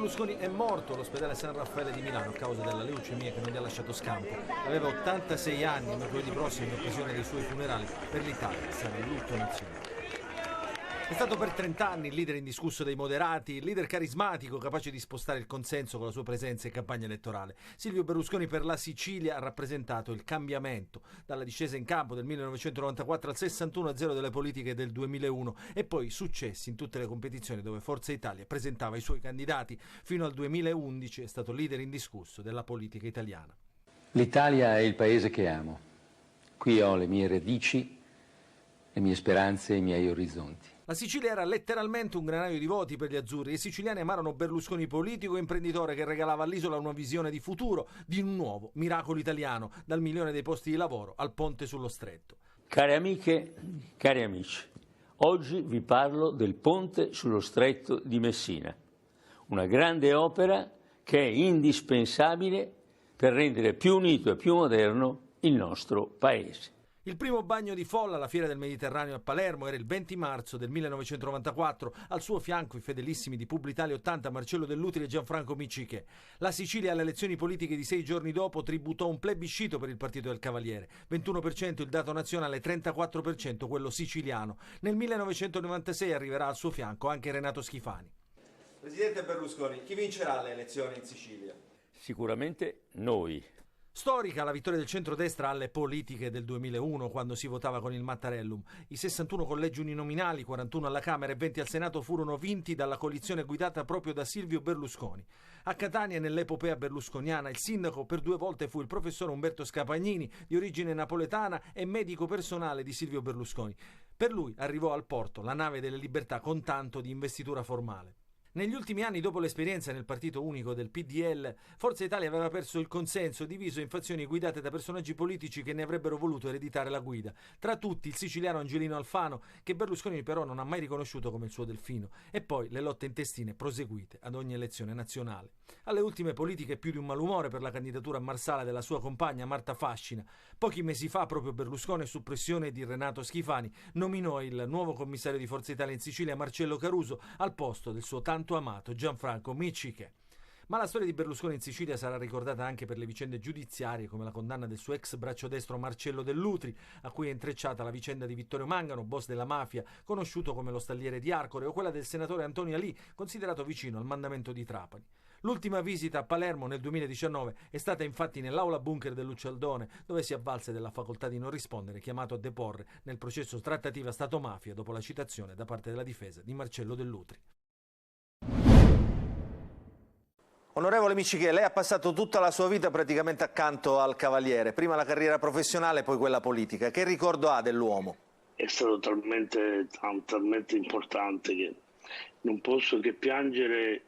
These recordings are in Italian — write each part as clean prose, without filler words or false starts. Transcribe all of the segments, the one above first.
Berlusconi è morto all'ospedale San Raffaele di Milano a causa della leucemia che non gli ha lasciato scampo. Aveva 86 anni e mercoledì prossimo, in occasione dei suoi funerali, per l'Italia sarà il lutto nazionale. È stato per 30 anni il leader indiscusso dei moderati, il leader carismatico capace di spostare il consenso con la sua presenza in campagna elettorale. Silvio Berlusconi per la Sicilia ha rappresentato il cambiamento, dalla discesa in campo del 1994 al 61-0 delle politiche del 2001 e poi successi in tutte le competizioni dove Forza Italia presentava i suoi candidati. Fino al 2011 è stato leader indiscusso della politica italiana. L'Italia è il paese che amo. Qui ho le mie radici, le mie speranze e i miei orizzonti. La Sicilia era letteralmente un granaio di voti per gli azzurri e i siciliani amarono Berlusconi politico e imprenditore che regalava all'isola una visione di futuro, di un nuovo miracolo italiano, dal 1.000.000 dei posti di lavoro al ponte sullo stretto. Care amiche, cari amici, oggi vi parlo del ponte sullo stretto di Messina, una grande opera che è indispensabile per rendere più unito e più moderno il nostro paese. Il primo bagno di folla alla Fiera del Mediterraneo a Palermo era il 20 marzo del 1994, al suo fianco i fedelissimi di Publitalia 80 Marcello Dell'Utri e Gianfranco Miccichè. La Sicilia alle elezioni politiche di 6 giorni dopo tributò un plebiscito per il partito del Cavaliere, 21% il dato nazionale, 34% quello siciliano. Nel 1996 arriverà al suo fianco anche Renato Schifani. Presidente Berlusconi, chi vincerà le elezioni in Sicilia? Sicuramente noi. Storica la vittoria del centrodestra alle politiche del 2001, quando si votava con il Mattarellum. I 61 collegi uninominali, 41 alla Camera e 20 al Senato, furono vinti dalla coalizione guidata proprio da Silvio Berlusconi. A Catania, nell'epopea berlusconiana, il sindaco per 2 volte fu il professor Umberto Scapagnini, di origine napoletana e medico personale di Silvio Berlusconi. Per lui arrivò al porto la nave delle libertà con tanto di investitura formale. Negli ultimi anni, dopo l'esperienza nel partito unico del PDL, Forza Italia aveva perso il consenso, diviso in fazioni guidate da personaggi politici che ne avrebbero voluto ereditare la guida. Tra tutti il siciliano Angelino Alfano, che Berlusconi però non ha mai riconosciuto come il suo delfino, e poi le lotte intestine proseguite ad ogni elezione nazionale. Alle ultime politiche più di un malumore per la candidatura a Marsala della sua compagna Marta Fascina. Pochi mesi fa proprio Berlusconi, su pressione di Renato Schifani, nominò il nuovo commissario di Forza Italia in Sicilia Marcello Caruso al posto del suo tanto amato Gianfranco Miccichè. Ma la storia di Berlusconi in Sicilia sarà ricordata anche per le vicende giudiziarie, come la condanna del suo ex braccio destro Marcello Dell'Utri, a cui è intrecciata la vicenda di Vittorio Mangano, boss della mafia, conosciuto come lo stalliere di Arcore, o quella del senatore Antonio Alì, considerato vicino al mandamento di Trapani. L'ultima visita a Palermo nel 2019 è stata infatti nell'aula bunker del Lucialdone, dove si avvalse della facoltà di non rispondere, chiamato a deporre nel processo trattativa Stato-mafia dopo la citazione da parte della difesa di Marcello Dell'Utri. Onorevole Miccichè, lei ha passato tutta la sua vita praticamente accanto al Cavaliere, prima la carriera professionale, poi quella politica. Che ricordo ha dell'uomo? È stato talmente importante che non posso che piangere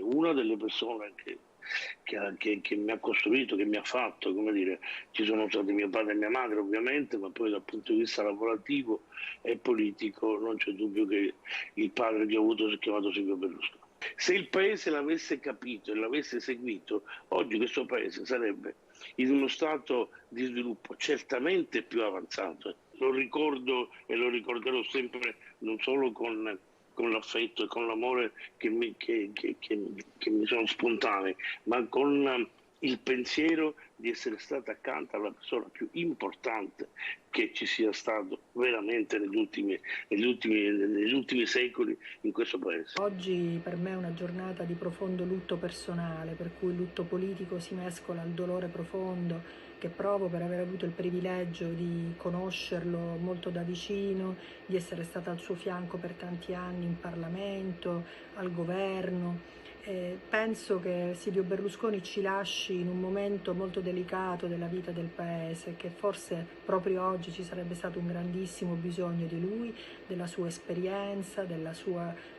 una delle persone che mi ha costruito, che mi ha fatto, come dire, ci sono stati mio padre e mia madre ovviamente, ma poi dal punto di vista lavorativo e politico non c'è dubbio che il padre che ho avuto si è chiamato Silvio Berlusconi. Se il Paese l'avesse capito e l'avesse seguito, oggi questo Paese sarebbe in uno stato di sviluppo certamente più avanzato. Lo ricordo e lo ricorderò sempre, non solo con l'affetto e con l'amore che mi sono spontanei, ma con il pensiero di essere stato accanto alla persona più importante che ci sia stato veramente negli ultimi secoli in questo Paese. Oggi per me è una giornata di profondo lutto personale, per cui il lutto politico si mescola al dolore profondo che provo per aver avuto il privilegio di conoscerlo molto da vicino, di essere stata al suo fianco per tanti anni in Parlamento, al governo. Penso che Silvio Berlusconi ci lasci in un momento molto delicato della vita del Paese, che forse proprio oggi ci sarebbe stato un grandissimo bisogno di lui, della sua esperienza, della sua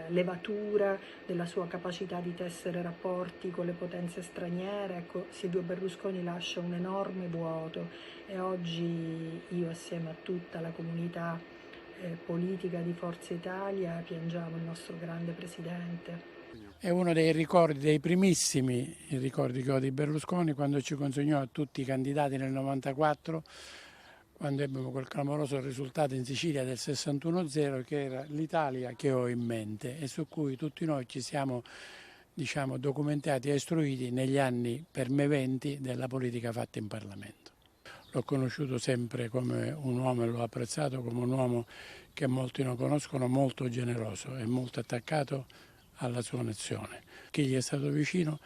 levatura, della sua capacità di tessere rapporti con le potenze straniere. Ecco, Silvio Berlusconi lascia un enorme vuoto e oggi io assieme a tutta la comunità politica di Forza Italia piangiamo il nostro grande presidente. È uno dei ricordi, dei primissimi ricordi che ho di Berlusconi, quando ci consegnò a tutti i candidati nel 94, quando ebbimo quel clamoroso risultato in Sicilia del 61-0, che era l'Italia che ho in mente e su cui tutti noi ci siamo documentati e istruiti negli anni per me 20 della politica fatta in Parlamento. L'ho conosciuto sempre come un uomo e l'ho apprezzato come un uomo che molti non conoscono, molto generoso e molto attaccato alla sua nazione. Chi gli è stato vicino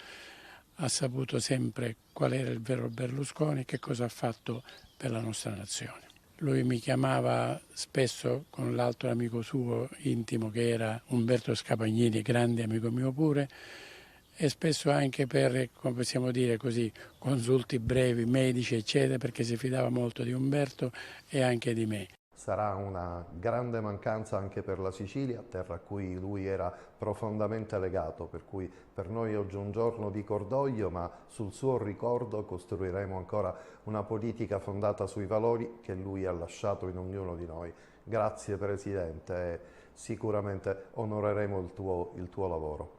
ha saputo sempre qual era il vero Berlusconi e che cosa ha fatto per la nostra nazione. Lui mi chiamava spesso con l'altro amico suo intimo che era Umberto Scapagnini, grande amico mio pure, e spesso anche per, come possiamo dire così, consulti brevi, medici eccetera, perché si fidava molto di Umberto e anche di me. Sarà una grande mancanza anche per la Sicilia, terra a cui lui era profondamente legato, per cui per noi oggi è un giorno di cordoglio, ma sul suo ricordo costruiremo ancora una politica fondata sui valori che lui ha lasciato in ognuno di noi. Grazie Presidente, e sicuramente onoreremo il tuo lavoro.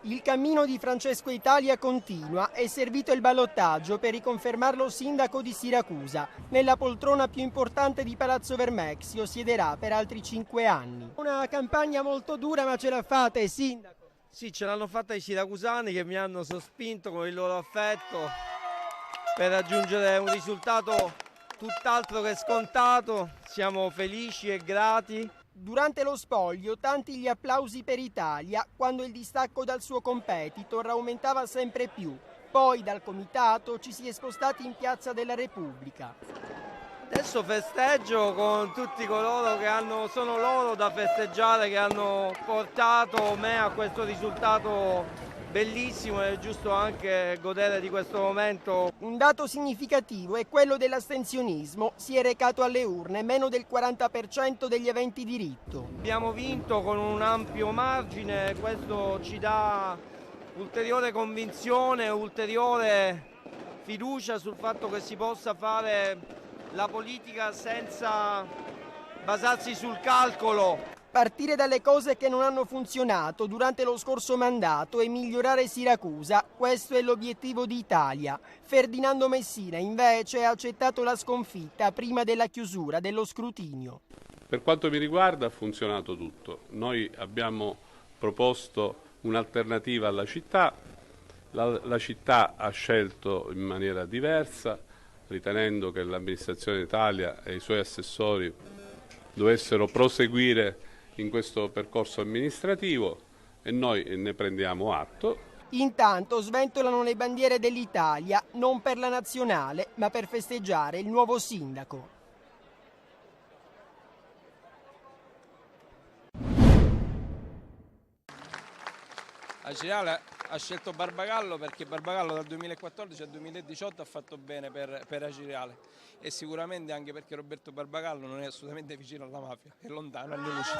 Il cammino di Francesco Italia continua, è servito il ballottaggio per riconfermarlo sindaco di Siracusa. Nella poltrona più importante di Palazzo Vermexio siederà per altri 5 anni. Una campagna molto dura, ma ce l'ha fatta, è sindaco? Sì, ce l'hanno fatta i siracusani che mi hanno sospinto con il loro affetto per raggiungere un risultato tutt'altro che scontato. Siamo felici e grati. Durante lo spoglio, tanti gli applausi per Italia, quando il distacco dal suo competitor aumentava sempre più. Poi dal comitato ci si è spostati in Piazza della Repubblica. Adesso festeggio con tutti coloro che sono loro da festeggiare, che hanno portato me a questo risultato bellissimo, è giusto anche godere di questo momento. Un dato significativo è quello dell'astensionismo. Si è recato alle urne meno del 40% degli aventi diritto. Abbiamo vinto con un ampio margine, questo ci dà ulteriore convinzione, ulteriore fiducia sul fatto che si possa fare la politica senza basarsi sul calcolo. Partire dalle cose che non hanno funzionato durante lo scorso mandato e migliorare Siracusa, questo è l'obiettivo di Italia. Ferdinando Messina invece ha accettato la sconfitta prima della chiusura dello scrutinio. Per quanto mi riguarda ha funzionato tutto. Noi abbiamo proposto un'alternativa alla città, la città ha scelto in maniera diversa, ritenendo che l'amministrazione Italia e i suoi assessori dovessero proseguire in questo percorso amministrativo e noi ne prendiamo atto. Intanto sventolano le bandiere dell'Italia, non per la nazionale, ma per festeggiare il nuovo sindaco. Acireale ha scelto Barbagallo perché Barbagallo dal 2014 al 2018 ha fatto bene per Acireale e sicuramente anche perché Roberto Barbagallo non è assolutamente vicino alla mafia, è lontano anni luce.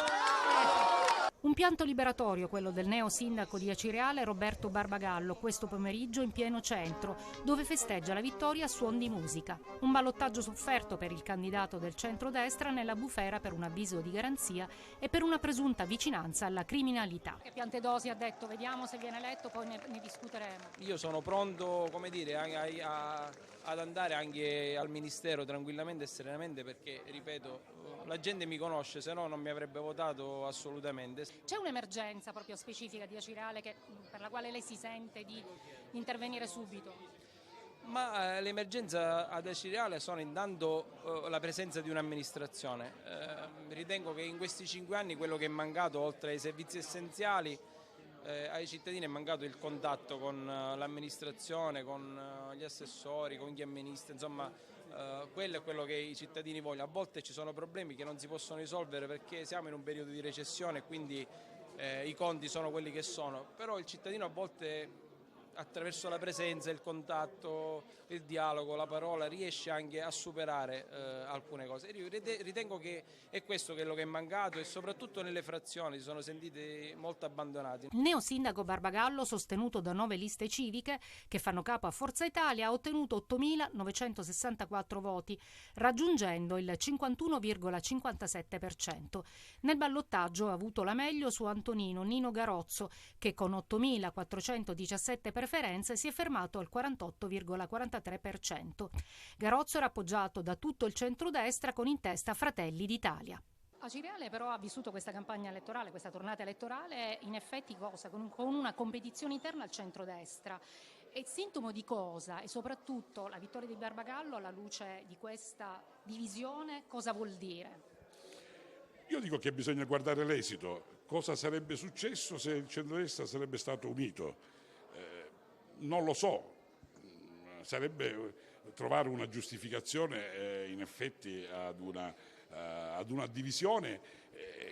Un pianto liberatorio, quello del neo sindaco di Acireale Roberto Barbagallo, questo pomeriggio in pieno centro, dove festeggia la vittoria a suon di musica. Un ballottaggio sofferto per il candidato del centrodestra nella bufera per un avviso di garanzia e per una presunta vicinanza alla criminalità. Che Piantedosi ha detto, vediamo se viene eletto, poi ne discuteremo. Io sono pronto, come dire, ad andare anche al Ministero tranquillamente e serenamente perché, ripeto, la gente mi conosce, se no non mi avrebbe votato assolutamente. C'è un'emergenza proprio specifica di Acireale per la quale lei si sente di intervenire subito? Ma l'emergenza ad Acireale sono intanto la presenza di un'amministrazione. Ritengo che in questi 5 anni quello che è mancato, oltre ai servizi essenziali, ai cittadini è mancato il contatto con l'amministrazione, con gli assessori, con gli amministri, insomma quello è quello che i cittadini vogliono. A volte ci sono problemi che non si possono risolvere perché siamo in un periodo di recessione e quindi i conti sono quelli che sono, però il cittadino a volte attraverso la presenza, il contatto, il dialogo, la parola riesce anche a superare alcune cose. Io ritengo che è questo quello che è mancato e soprattutto nelle frazioni si sono sentiti molto abbandonati. Il neo sindaco Barbagallo, sostenuto da 9 liste civiche che fanno capo a Forza Italia, ha ottenuto 8.964 voti, raggiungendo il 51,57%. Nel ballottaggio ha avuto la meglio su Antonino Nino Garozzo, che con 8.417 preferenze si è fermato al 48,43%. Garozzo era appoggiato da tutto il centrodestra con in testa Fratelli d'Italia. Acireale però ha vissuto questa campagna elettorale, questa tornata elettorale, in effetti cosa? Con una competizione interna al centrodestra. È sintomo di cosa? E soprattutto la vittoria di Barbagallo, alla luce di questa divisione, cosa vuol dire? Io dico che bisogna guardare l'esito. Cosa sarebbe successo se il centrodestra sarebbe stato unito? Non lo so. Sarebbe trovare una giustificazione in effetti ad una divisione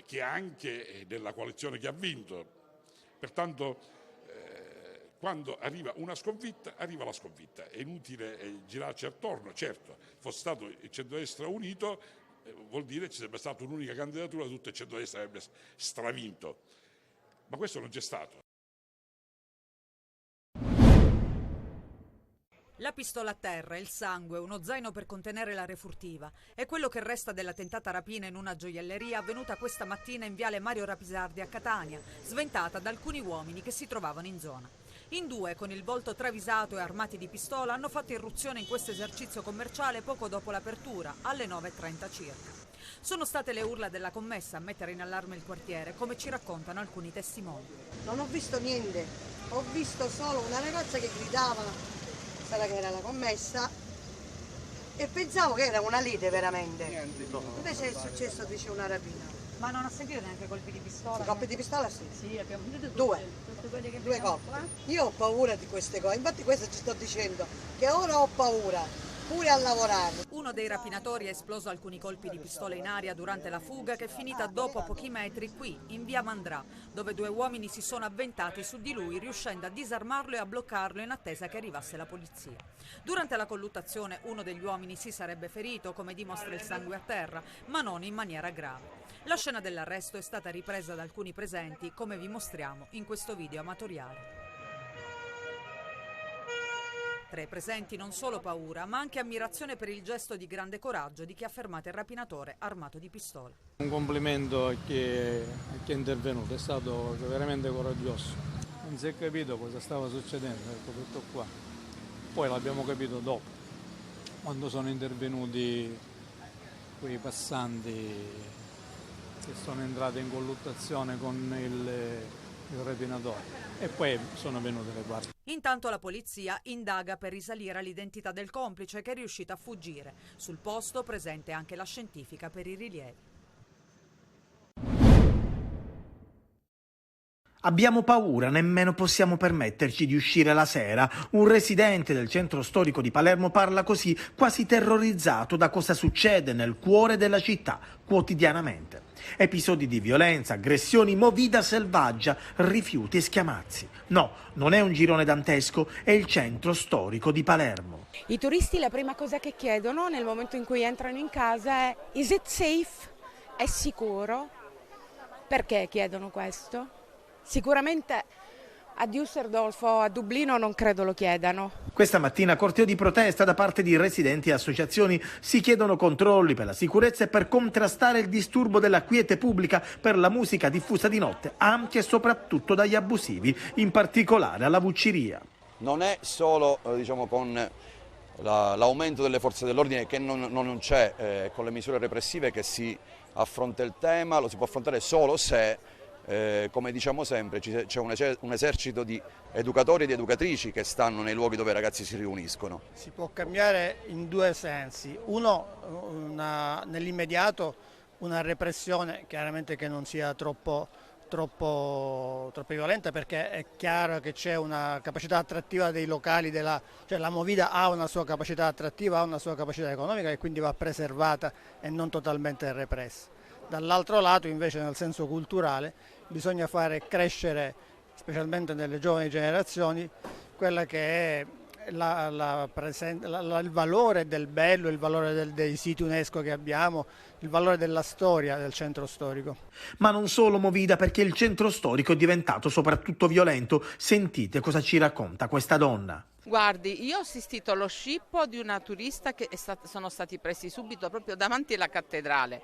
che è anche della coalizione che ha vinto. Pertanto quando arriva una sconfitta, arriva la sconfitta. È inutile girarci attorno. Certo, fosse stato il centrodestra unito, vuol dire che ci sarebbe stata un'unica candidatura, tutto il centrodestra avrebbe stravinto. Ma questo non c'è stato. La pistola a terra, il sangue, uno zaino per contenere la refurtiva è quello che resta della tentata rapina in una gioielleria avvenuta questa mattina in viale Mario Rapisardi a Catania, sventata da alcuni uomini che si trovavano in zona. In due, con il volto travisato e armati di pistola, hanno fatto irruzione in questo esercizio commerciale poco dopo l'apertura, alle 9:30 circa. Sono state le urla della commessa a mettere in allarme il quartiere, come ci raccontano alcuni testimoni. Non ho visto niente, ho visto solo una ragazza che gridava, sarà che era la commessa, e pensavo che era una lite veramente. Invece è successo, dice, una rapina. Ma non ha sentito neanche colpi di pistola? Colpi di pistola sì. Sì, abbiamo sentito Due colpi. Io ho paura di queste cose, infatti questo ci sto dicendo, che ora ho paura, pure a lavorare. Uno dei rapinatori ha esploso alcuni colpi di pistola in aria durante la fuga che è finita dopo pochi metri qui, in via Mandrà, dove due uomini si sono avventati su di lui riuscendo a disarmarlo e a bloccarlo in attesa che arrivasse la polizia. Durante la colluttazione uno degli uomini si sarebbe ferito, come dimostra il sangue a terra, ma non in maniera grave. La scena dell'arresto è stata ripresa da alcuni presenti, come vi mostriamo in questo video amatoriale. Tra i presenti non solo paura, ma anche ammirazione per il gesto di grande coraggio di chi ha fermato il rapinatore armato di pistola. Un complimento a chi è intervenuto, è stato veramente coraggioso. Non si è capito cosa stava succedendo, ecco, tutto qua. Poi l'abbiamo capito dopo, quando sono intervenuti quei passanti che sono entrati in colluttazione con il rapinatore e poi sono venute le guardie. Intanto la polizia indaga per risalire all'identità del complice che è riuscito a fuggire. Sul posto presente anche la scientifica per i rilievi. Abbiamo paura, nemmeno possiamo permetterci di uscire la sera. Un residente del centro storico di Palermo parla così, quasi terrorizzato da cosa succede nel cuore della città quotidianamente. Episodi di violenza, aggressioni, movida selvaggia, rifiuti e schiamazzi. No, non è un girone dantesco, è il centro storico di Palermo. I turisti la prima cosa che chiedono nel momento in cui entrano in casa è "Is it safe?" È sicuro? Perché chiedono questo? Sicuramente a Düsseldorf o a Dublino non credo lo chiedano. Questa mattina corteo di protesta da parte di residenti e associazioni. Si chiedono controlli per la sicurezza e per contrastare il disturbo della quiete pubblica per la musica diffusa di notte, anche e soprattutto dagli abusivi, in particolare alla Vucciria. Non è solo con l'aumento delle forze dell'ordine che non c'è, con le misure repressive che si affronta il tema, lo si può affrontare solo se come diciamo sempre, c'è un esercito di educatori e di educatrici che stanno nei luoghi dove i ragazzi si riuniscono. Si può cambiare in due sensi. Uno, nell'immediato una repressione, chiaramente che non sia troppo violenta, perché è chiaro che c'è una capacità attrattiva dei locali, cioè la Movida ha una sua capacità attrattiva, ha una sua capacità economica e quindi va preservata e non totalmente repressa. Dall'altro lato invece, nel senso culturale, bisogna fare crescere, specialmente nelle giovani generazioni, quella che è il valore del bello, il valore dei siti UNESCO che abbiamo, il valore della storia del centro storico. Ma non solo Movida, perché il centro storico è diventato soprattutto violento. Sentite cosa ci racconta questa donna. Guardi, io ho assistito allo scippo di una turista che sono stati presi subito proprio davanti alla cattedrale.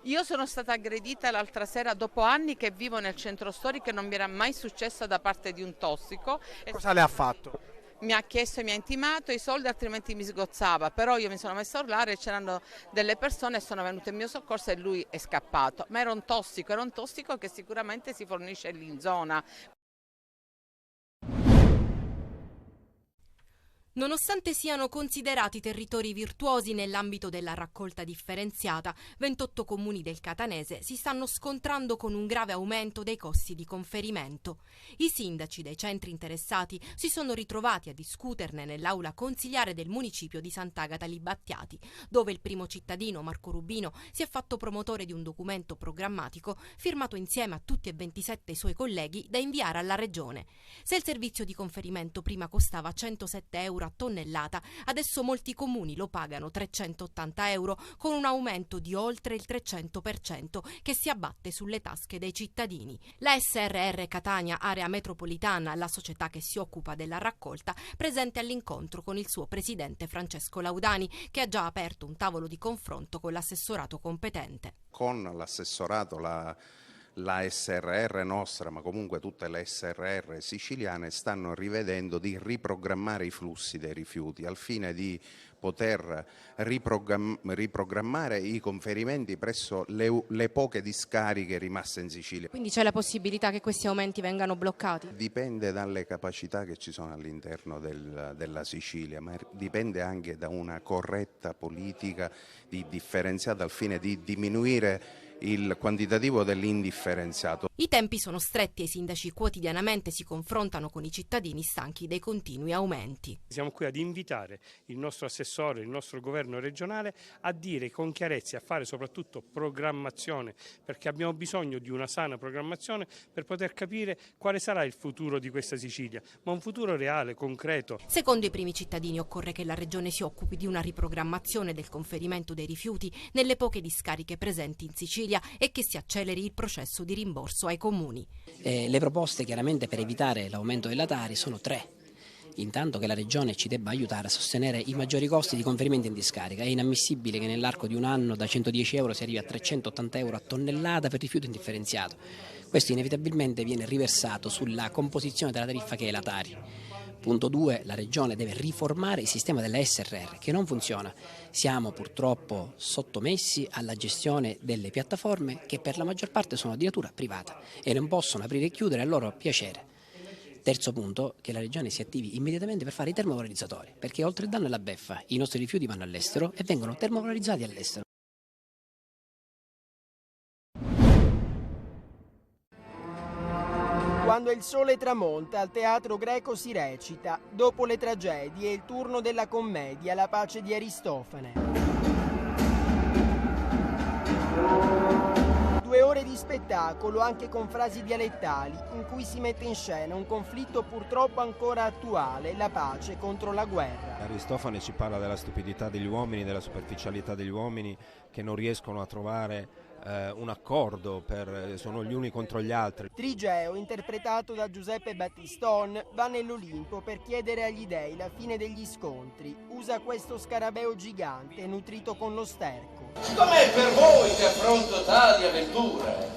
Io sono stata aggredita l'altra sera dopo anni che vivo nel centro storico e non mi era mai successo da parte di un tossico. Cosa le ha fatto? mi ha chiesto e mi ha intimato i soldi, altrimenti mi sgozzava, però io mi sono messa a urlare e c'erano delle persone e sono venute in mio soccorso e lui è scappato, ma era un tossico che sicuramente si fornisce lì in zona. Nonostante siano considerati territori virtuosi nell'ambito della raccolta differenziata, 28 comuni del Catanese si stanno scontrando con un grave aumento dei costi di conferimento. I sindaci dei centri interessati si sono ritrovati a discuterne nell'aula consiliare del municipio di Sant'Agata Libattiati, dove il primo cittadino, Marco Rubino, si è fatto promotore di un documento programmatico firmato insieme a tutti e 27 i suoi colleghi da inviare alla regione. Se il servizio di conferimento prima costava 107 euro a tonnellata, adesso molti comuni lo pagano 380 euro, con un aumento di oltre il 300% che si abbatte sulle tasche dei cittadini. La SRR Catania Area Metropolitana, la società che si occupa della raccolta, presente all'incontro con il suo presidente Francesco Laudani, che ha già aperto un tavolo di confronto con l'assessorato competente. Con l'assessorato la SRR nostra, ma comunque tutte le SRR siciliane, stanno rivedendo di riprogrammare i flussi dei rifiuti al fine di poter riprogrammare i conferimenti presso le poche discariche rimaste in Sicilia. Quindi c'è la possibilità che questi aumenti vengano bloccati? Dipende dalle capacità che ci sono all'interno della Sicilia, ma dipende anche da una corretta politica differenziata al fine di diminuire il quantitativo dell'indifferenziato. I tempi sono stretti e i sindaci quotidianamente si confrontano con i cittadini stanchi dei continui aumenti. Siamo qui ad invitare il nostro assessore, il nostro governo regionale a dire con chiarezza, a fare soprattutto programmazione, perché abbiamo bisogno di una sana programmazione per poter capire quale sarà il futuro di questa Sicilia, ma un futuro reale, concreto. Secondo i primi cittadini occorre che la regione si occupi di una riprogrammazione del conferimento dei rifiuti nelle poche discariche presenti in Sicilia e che si acceleri il processo di rimborso ai comuni. Le proposte chiaramente per evitare l'aumento della Tari sono 3. Intanto che la Regione ci debba aiutare a sostenere i maggiori costi di conferimento in discarica. È inammissibile che nell'arco di un anno da 110 euro si arrivi a 380 euro a tonnellata per rifiuto indifferenziato. Questo inevitabilmente viene riversato sulla composizione della tariffa che è la Tari. Punto 2, la Regione deve riformare il sistema della SRR che non funziona. Siamo purtroppo sottomessi alla gestione delle piattaforme che per la maggior parte sono di natura privata e non possono aprire e chiudere a loro piacere. Terzo punto, che la Regione si attivi immediatamente per fare i termovalorizzatori, perché oltre il danno e la beffa i nostri rifiuti vanno all'estero e vengono termovalorizzati all'estero. Quando il sole tramonta, al Teatro Greco si recita. Dopo le tragedie è il turno della commedia, La pace di Aristofane. 2 ore di spettacolo, anche con frasi dialettali, in cui si mette in scena un conflitto purtroppo ancora attuale, la pace contro la guerra. Aristofane ci parla della stupidità degli uomini, della superficialità degli uomini che non riescono a trovare un accordo, sono gli uni contro gli altri. Trigeo, interpretato da Giuseppe Battiston, va nell'Olimpo per chiedere agli dei la fine degli scontri. Usa questo scarabeo gigante nutrito con lo sterco. Com'è per voi che affronto tali avventure?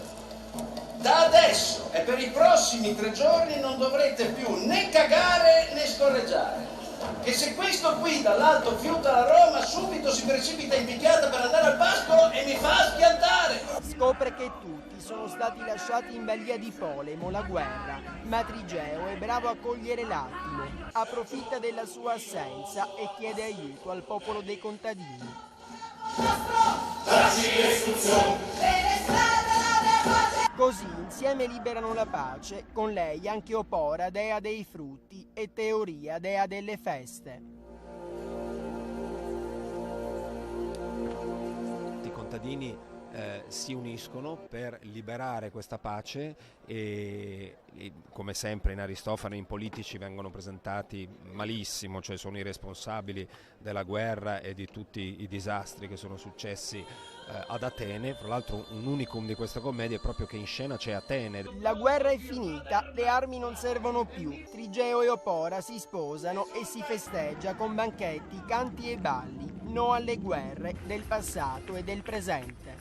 Da adesso e per i prossimi 3 giorni non dovrete più né cagare né scorreggiare. Che se questo qui dall'alto fiuta la Roma subito si precipita in picchiata per andare al pascolo e mi fa schiantare. Scopre che tutti sono stati lasciati in balia di Polemo, la guerra, ma Trigeo è bravo a cogliere l'attimo, approfitta della sua assenza e chiede aiuto al popolo dei contadini. Così insieme liberano la pace, con lei anche Opora, dea dei frutti, e Teoria, dea delle feste. I contadini si uniscono per liberare questa pace e come sempre in Aristofane i politici vengono presentati malissimo, cioè sono i responsabili della guerra e di tutti i disastri che sono successi ad Atene. Tra l'altro un unicum di questa commedia è proprio che in scena c'è Atene. La guerra è finita, le armi non servono più, Trigeo e Opora si sposano e si festeggia con banchetti, canti e balli, no alle guerre del passato e del presente.